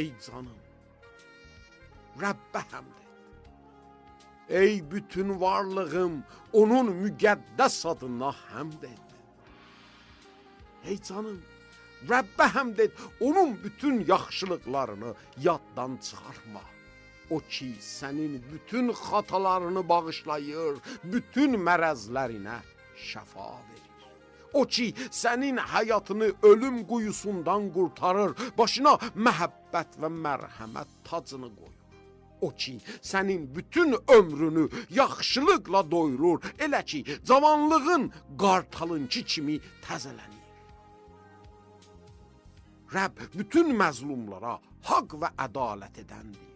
ey canım, Rəbbə həmd et. Ey bütün varlığım, onun müqəddəs adına həmd et. Ey canım, Rəbbə həmd et, onun bütün yaxşılıqlarını yaddan çıxarma. O ki, sənin bütün xatalarını bağışlayır, bütün mərəzlərinə şəfa verir. O ki, sənin həyatını ölüm quyusundan qurtarır, başına məhəbbət və mərhəmət tacını qoyur. O ki, sənin bütün ömrünü yaxşılıqla doyurur, elə ki, cavanlığın qartalınki kimi təzələnir. Rəbb bütün məzlumlara haqq və ədalət edəndir.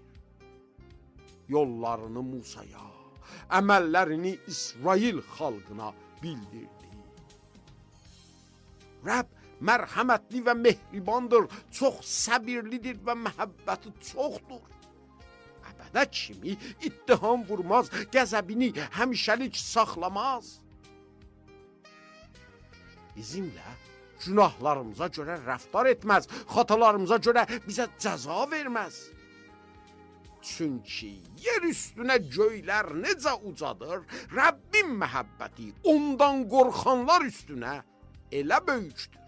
Yollarını Musaya, əməllərini İsrail xalqına bildirdi. Rəbb mərhəmətli və mehribandır, çox səbirlidir və məhəbbəti çoxdur. Əbədə kimi ittiham vurmaz, qəzəbini həmişəlik saxlamaz. Bizimlə günahlarımıza görə rəftar etməz, xatalarımıza görə bizə cəza verməz. Çünki yer üstünə göylər necə ucadır, Rəbbin məhəbbəti ondan qorxanlar üstünə elə böyükdür.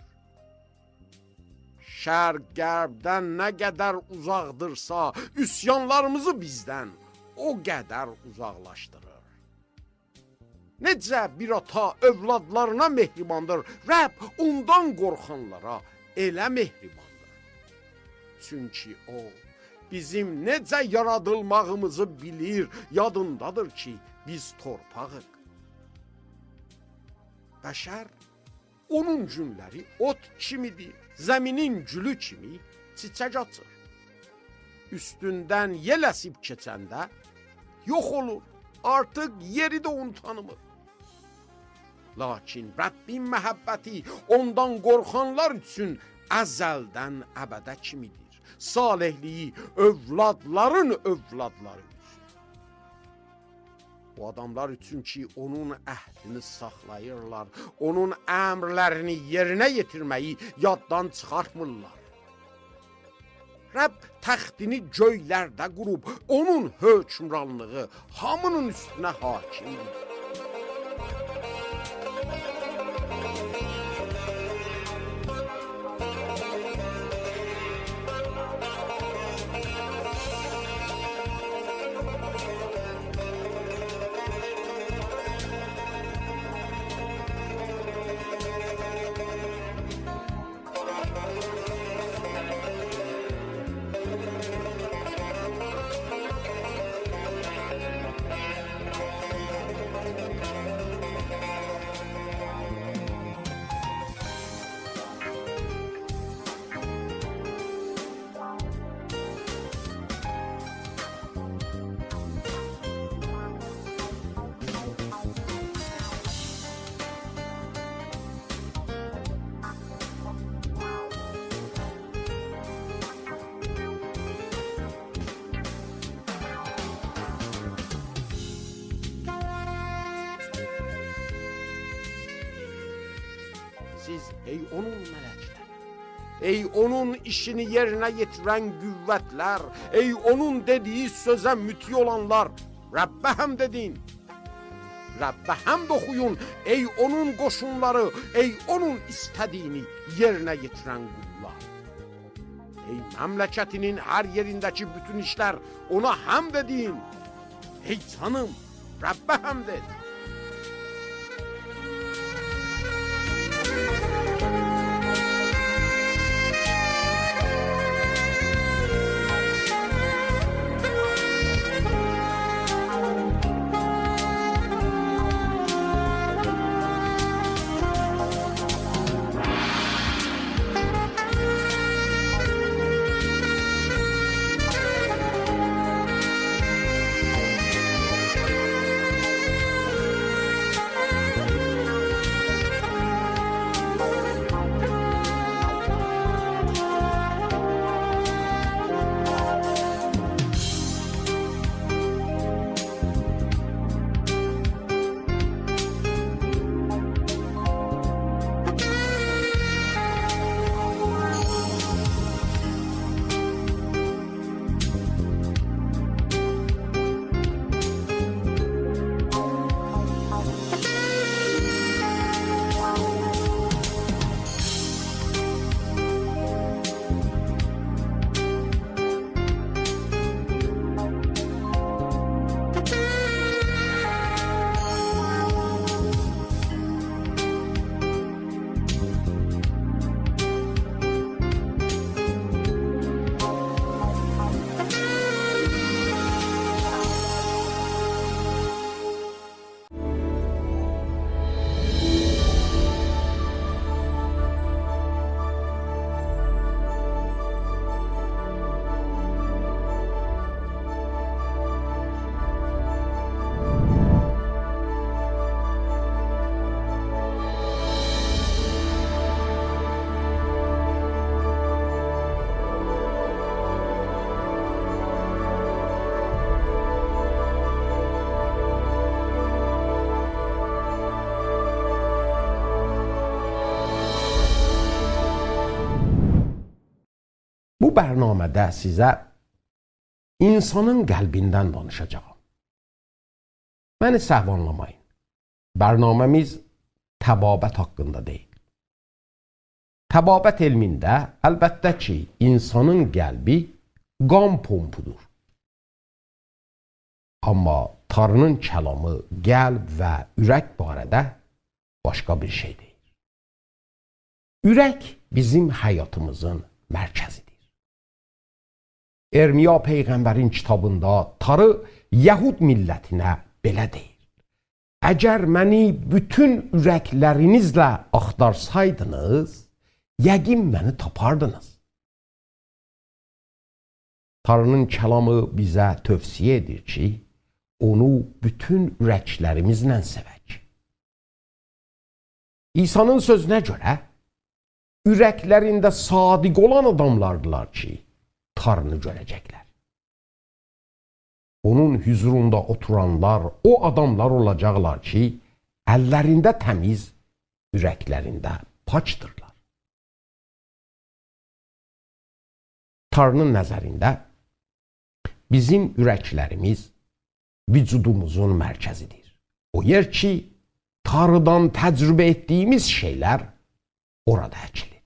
Şərq qərbdən nə qədər uzaqdırsa, üsyanlarımızı bizdən o qədər uzaqlaşdırır. Necə bir ata övladlarına mehribandır, Rəbb ondan qorxanlara elə mehribandır. Çünki o, bizim necə yaradılmağımızı bilir, yadındadır ki, biz torpağıq. Bəşər, onun günləri ot kimidir, zəminin gülü kimi çiçək açır. Üstündən yel əsib keçəndə yox olur, artıq yeri də onu tanımır. Lakin Rəbbin məhəbbəti ondan qorxanlar üçün əzəldən əbədə kimidir. Salihliyi övladların övladları üçün. O adamlar üçün ki, onun əhdini saxlayırlar, onun əmrlərini yerinə yetirməyi yaddan çıxartmırlar. Rəbb təxtini göylərdə qurub, onun hökmranlığı hamının üstünə hakimdir. Siz ey onun mələkləri, ey onun işini yerinə yetirən qüvvətlər, ey onun dediyi sözə müti olanlar, Rəbbə həmd edin. Rəbbə həmd oxuyun, ey onun qoşunları, ey onun istədiyini yerinə yetirən qullar. Ey məmləkətinin hər yerindəki bütün işlər, ona həmd edin. Ey canım, Rəbbə həmd et. bərnamədə sizə insanın qəlbindən danışacağım. Məni səhv anlamayın. Bərnaməmiz təbabət haqqında deyil. Təbabət elmində əlbəttə ki, insanın qəlbi qan pompudur. Amma Tanrının kəlamı qəlb və ürək barədə başqa bir şey deyil. Ürək bizim həyatımızın mərkəzidir. Ermiya Peyğəmbərin kitabında Tanrı Yəhud millətinə belə deyir. Əgər məni bütün ürəklərinizlə axtarsaydınız, yəqin məni tapardınız. Tanrının kəlamı bizə tövsiyə edir ki, onu bütün ürəklərimizlə sevək. İsa'nın sözünə görə, ürəklərində sadiq olan adamlardılar ki, Tanrını görəcəklər. Onun huzurunda oturanlar o adamlar olacaqlar ki, əllərində təmiz, ürəklərində paçdırlar. Tanrının nəzərində bizim ürəklərimiz vücudumuzun mərkəzidir. O yer ki, Tanrıdan təcrübə etdiyimiz şeylər orada əkilir.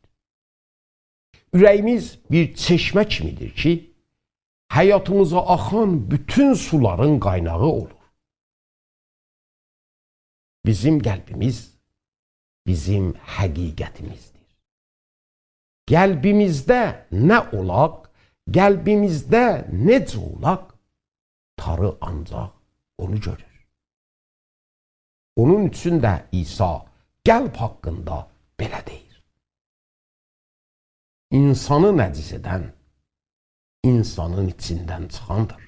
Ürəyimiz bir çeşmə kimidir ki, həyatımıza axan bütün suların qaynağı olur. Bizim qəlbimiz bizim həqiqətimizdir. Qəlbimizdə nə olaq, qəlbimizdə necə olaq, Tanrı ancaq onu görür. Onun üçün də İsa qəlb haqqında belə deyir. İnsanı nəcis edən, insanın içindən çıxandır.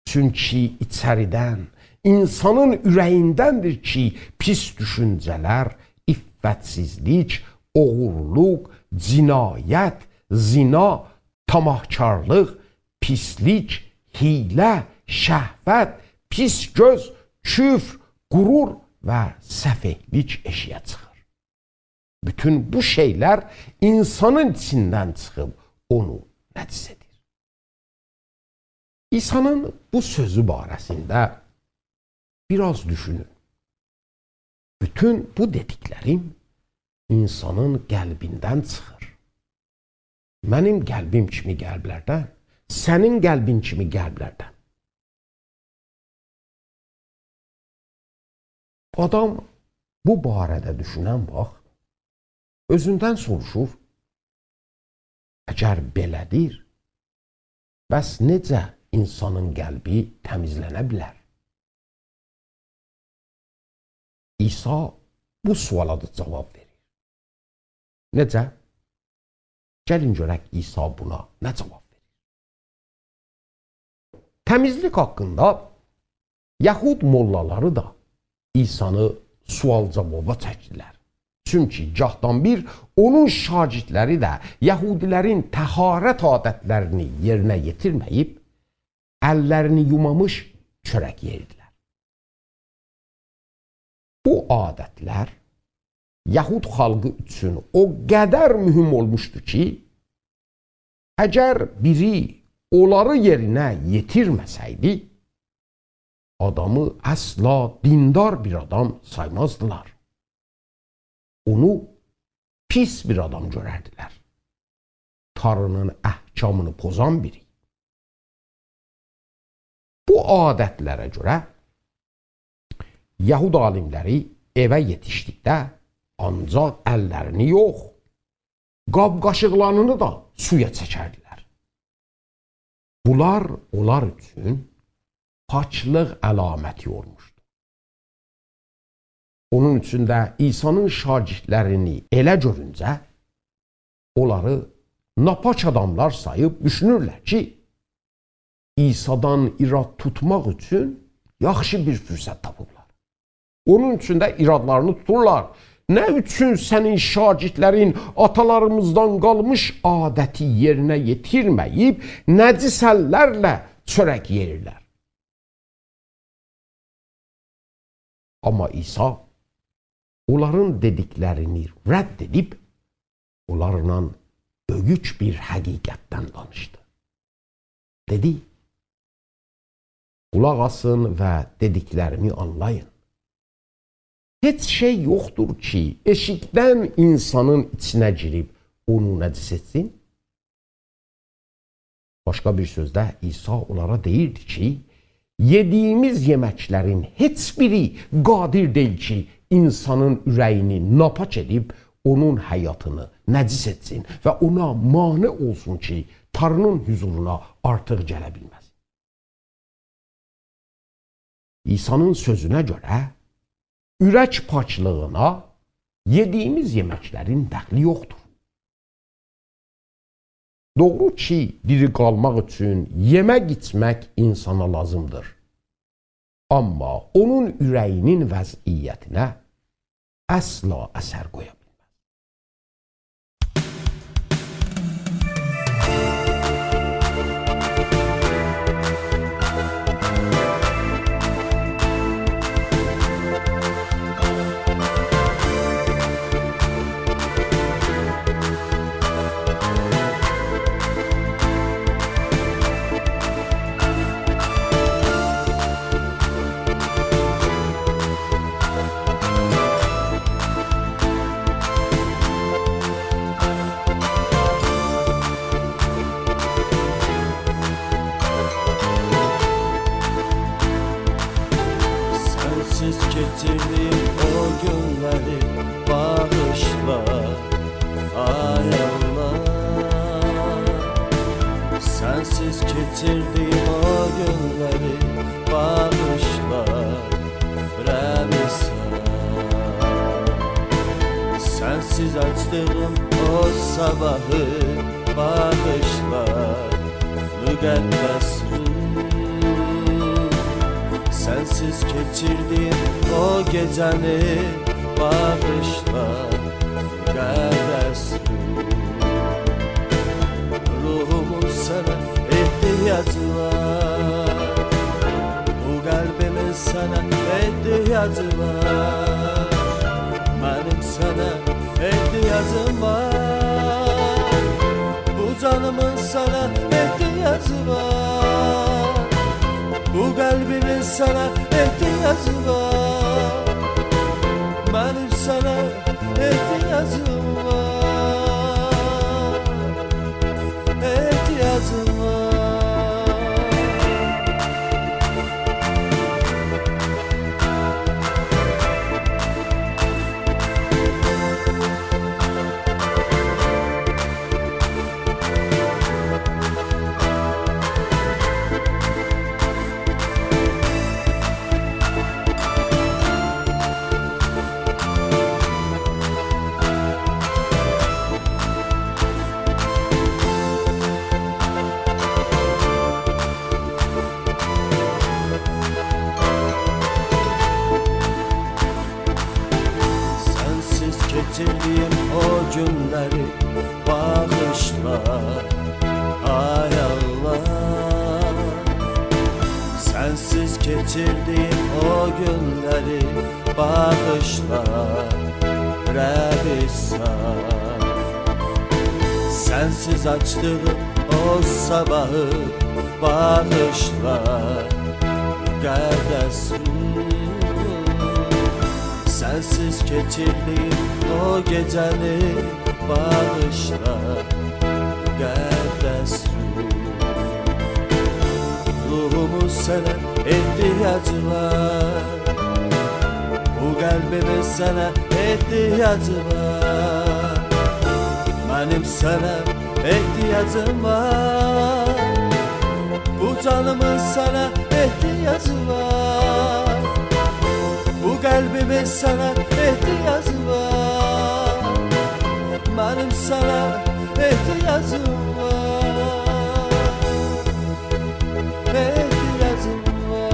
Çünki içəridən, insanın ürəyindəndir ki, pis düşüncələr, iffətsizlik, oğurluq, cinayət, zina, tamahkarlıq, pislik, hilə, şəhvət, pis göz, küfr, qurur və səfehlik eşiyə çıxır. Bütün bu şeylər insanın içindən çıxıb onu nəcis edir. İsa'nın bu sözü barəsində biraz düşünün. Bütün bu dediklərim insanın qəlbindən çıxır. Mənim qəlbim kimi qəlblərdən, sənin qəlbin kimi qəlblərdən. Adam bu barədə düşünən vaxt özündən soruşur, əgər belədir, bəs necə insanın qəlbi təmizlənə bilər? İsa bu suala da cavab verir. Necə? Gəlin görək İsa buna nə cavab verir? Təmizlik haqqında Yəhud mollaları da İsa'nı sual-cavaba çəkdilər. Çünki gahdan bir onun şagirdləri də Yəhudilərin təharət adətlərini yerinə yetirməyib, əllərini yumamış çörək yeyirdilər. Bu adətlər Yəhud xalqı üçün o qədər mühüm olmuşdu ki, əgər biri onları yerinə yetirməsəydi, adamı əsla dindar bir adam saymazdılar. Onu pis bir adam görərdilər. Tanrının əhkamını pozan biri. Bu adətlərə görə Yəhud alimləri evə yetişdikdə ancaq əllərini yox, qab-qaşıqlarını da suya çəkərdilər. Bunlar onlar üçün paçlıq əlaməti olmuşdu. Onun üçün də İsa'nın şagirdlərini elə görüncə, onları napaç adamlar sayıb düşünürlər ki, İsa'dan irad tutmaq üçün yaxşı bir fürsət tapıblar. Onun üçün də iradlarını tuturlar. Nə üçün sənin şagirdlərin atalarımızdan qalmış adəti yerinə yetirməyib, nəcis əllərlə çörək yeyirlər? Amma İsa onların dediklərini rədd edib, onlarla böyük bir həqiqətdən danışdı. Dedi, qulaq asın və dediklərimi anlayın. Heç şey yoxdur ki, eşikdən insanın içinə girib onu nəcis etsin. Başqa bir sözdə İsa onlara deyirdi ki, yediyimiz yeməklərin heç biri qadir deyil ki, insanın ürəyini napaç edib, onun həyatını nəcis etsin və ona mane olsun ki, Tanrının huzuruna artıq gələ bilməz. İsa'nın sözünə görə, ürək paçlığına yediyimiz yeməklərin dəxli yoxdur. Doğru ki, diri qalmaq üçün yemək içmək insana lazımdır. Amma onun ürəyinin vəziyyətinə əsla əsər qoya bilməz. Sensiz getirdiğim o günleri bağışla, ay Allah. Sensiz getirdiğim o günleri bağışla, Rabbi. Sensiz açtığım o sabahı bağışla, müqəddəs sensiz geçirdiğim o geceni bağışla, müqəddəs ruhumun sana ihtiyacı var, bu kalbimin sana ihtiyacı var, benim sana ihtiyacım var, bu canımın sana ihtiyacı var, bu kalbimin sana ihtiyacı var, benim sana ihtiyacım var, ihtiyacım var. Getirdiğim o günleri bağışla, ay Allah. Sensiz getirdiğim o günleri bağışla, Rabbi. Sensiz açtığım o sabahı bağışla, müqəddəs sensiz geçirdiğim o geceni bağışla, müqəddəs ruhumun sana ihtiyacı var, bu kalbimin sana ihtiyacı var, benim sana ihtiyacım var, bu canımın sana ihtiyacı var, bu kalbimin sana ihtiyacı var, benim sana ihtiyacım var, ihtiyacım var.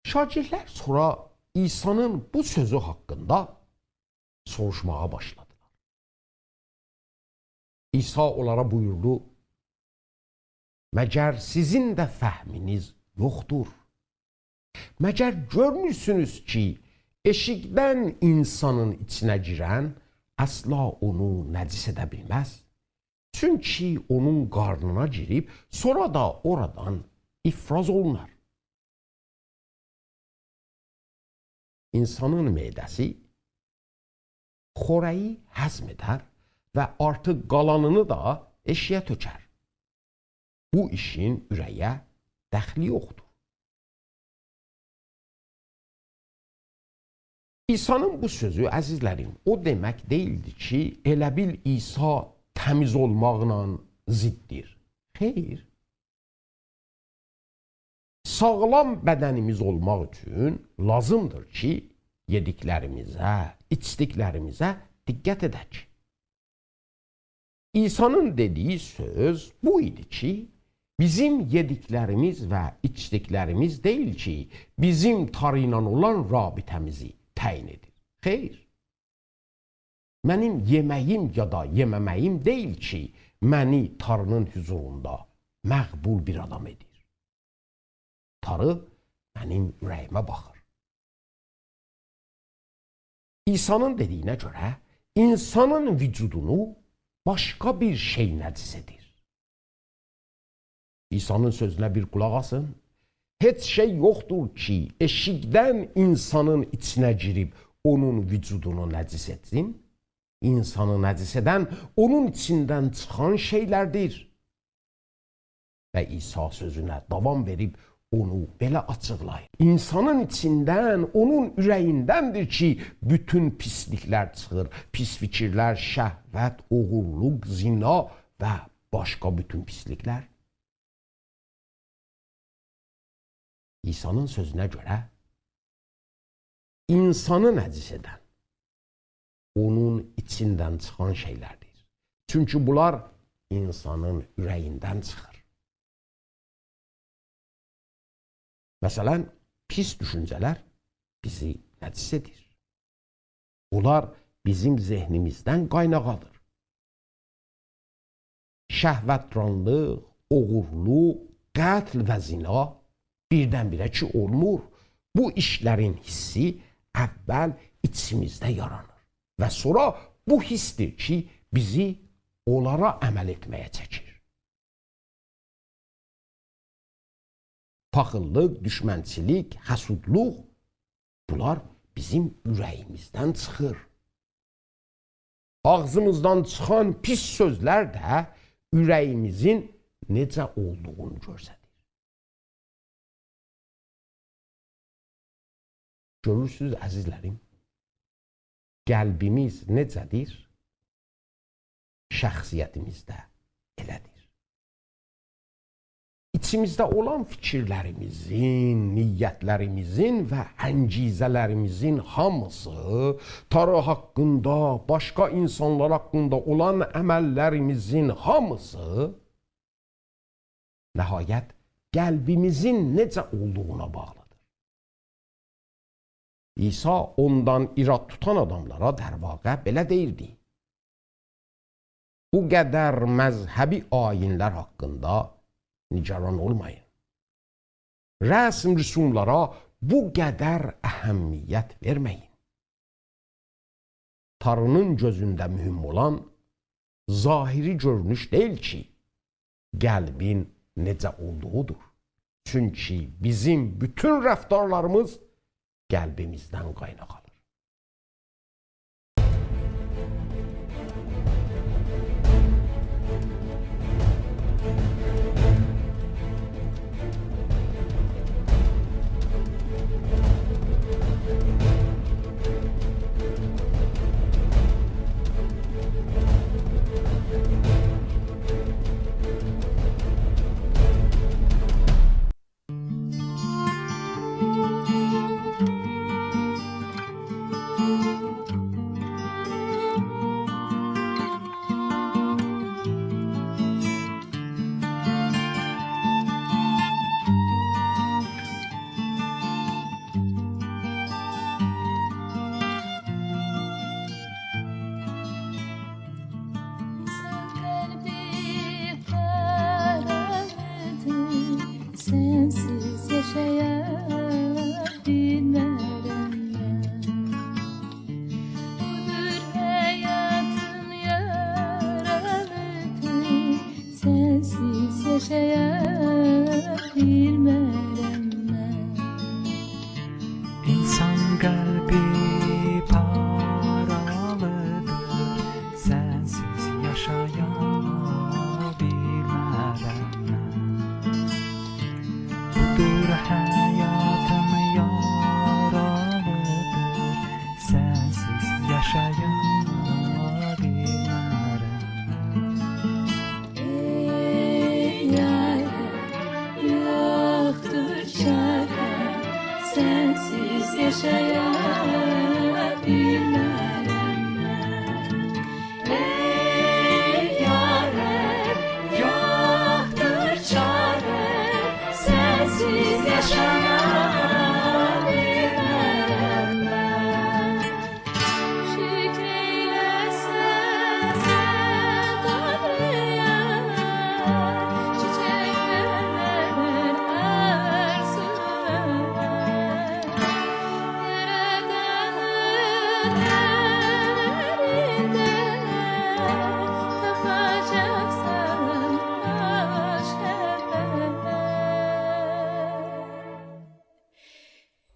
Şagirdlər sonra İsa'nın bu sözü haqqında soruşmağa başladılar. İsa onlara buyurdu, məgər sizin də fəhminiz yoxdur? Məgər görmürsünüz ki, eşikdən insanın içinə girən əsla onu nəcis edə bilməz. Çünki onun qarnına girib, sonra da oradan ifraz olunar. İnsanın mədəsi xörəyi həzm edər və artıq qalanını da eşiyə tökər. Bu işin ürəyə dəxli yoxdur. İsa'nın bu sözü, əzizlərim, o demək deyildi ki, elə bil İsa təmiz olmaqla ziddir. Xeyr. Sağlam bədənimiz olmaq üçün lazımdır ki, yediklərimizə, içdiklərimizə diqqət edək. İsa'nın dediyi söz bu idi ki, bizim yediklərimiz və içdiklərimiz deyil ki, bizim tarı ilə olan rabitəmizi təyin edir. Xeyr. Mənim yeməyim ya da yeməməyim deyil ki, məni tarının huzurunda məqbul bir adam edir. Tarı mənim ürəyimə baxır. İsa'nın dediyinə görə insanın vücudunu başqa bir şey nəcis edir. İsa'nın sözünə bir qulaq asın. Heç şey yoxdur ki, eşikdən insanın içinə girib onun vücudunu nəcis etsin. İnsanı nəcis edən onun içindən çıxan şeylərdir. Və İsa sözünə davam verib onu belə açıqlayır. İnsanın içindən, onun ürəyindəndir ki, bütün pisliklər çıxır. Pis fikirlər, şəhvət, oğurluq, zina və başqa bütün pisliklər. İsa'nın sözünə görə insanı nəcis edən onun içindən çıxan şeylərdir. Çünki bunlar insanın ürəyindən çıxır. Məsələn, pis düşüncələr bizi nəcis edir. Bunlar bizim zehnimizdən qaynaq alır. Şəhvətranlıq, oğurluq, qətl və zina birdən-birə ki olmur. Bu işlərin hissi əvvəl içimizdə yaranır. Və sonra bu hissdir ki, bizi onlara əməl etməyə çəkir. Paxıllıq, düşmənçilik, həsudluq, bunlar bizim ürəyimizdən çıxır. Ağzımızdan çıxan pis sözlər də ürəyimizin necə olduğunu göstərir. Görürsünüz, əzizlərim, qəlbimiz necədir? Şəxsiyyətimiz də elədir. İçimizdə olan fikirlərimizin, niyyətlərimizin və əngizələrimizin hamısı, tarı haqqında, başqa insanlar haqqında olan əməllərimizin hamısı nəhayət qəlbimizin necə olduğuna bağlıdır. İsa ondan irad tutan adamlara dərvaqə belə deyirdi. Bu qədər məzhəbi ayinlər haqqında nigaran olmayın. Rəsm rüsumlara bu qədər əhəmiyyət verməyin. Tarının gözündə mühüm olan zahiri görünüş deyil ki, qəlbin necə olduğudur. Çünki bizim bütün rəftarlarımız qəlbimizdən qaynaq alır. yaşayabilmem ben. İnsan kalbi paralıdır, sensiz yaşayabilmem ben. Budur hayatım yaralıdır, sensiz yaşayabilmem ben. Ey yâre, yoktur çare, sensiz yaşayabilmem ben. Ey yâre, yoktur çare, sensiz yaşayabilmem ben. Şükreyle sen Tanrı'ya, çiçekler arzular. Yaradanın ellerinde tapacaksan aşk.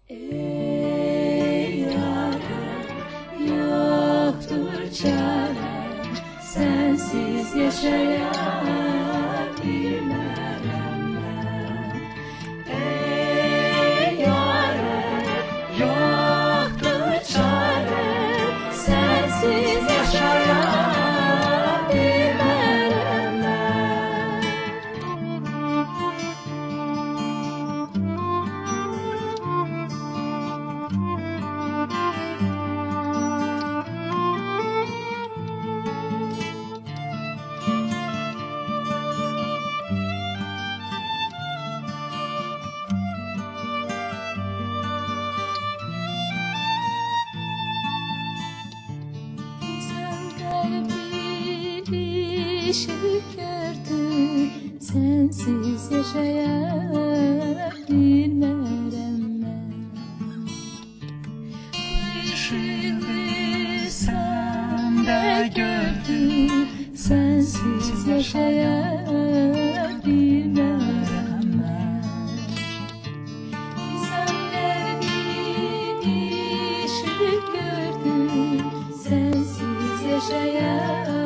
Ey yâre, yoktur çare, sensiz yaşayabilmem ben. Ey yâre, yoktur çare, sensiz yaşayabilmem ben. İnsan kalbi değişik gördü, sensiz yaşayabilmem ben. Şimdi sen de gördün, sensiz yaşayabilmem ben. İnsanlar değişik gördü, sensiz yaşayabilmem